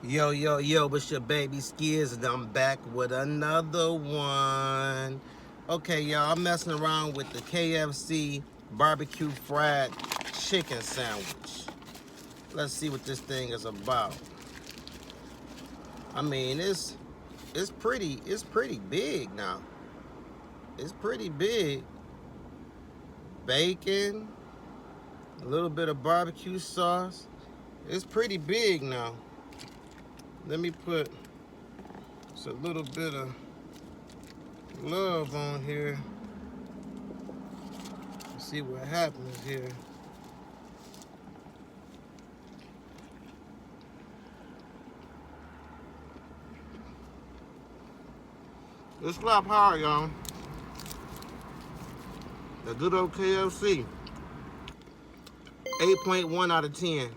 Yo, yo, yo, it's your baby Skizz, and I'm back with another one. Okay, y'all, I'm messing around with the KFC barbecue fried chicken sandwich. Let's see what this thing is about. I mean, it's pretty big now. It's pretty big. Bacon, a little bit of barbecue sauce. It's pretty big now. Let me put just a little bit of love on here. See what happens here. It's slap hard, y'all. The good old KFC. 8.1 out of 10.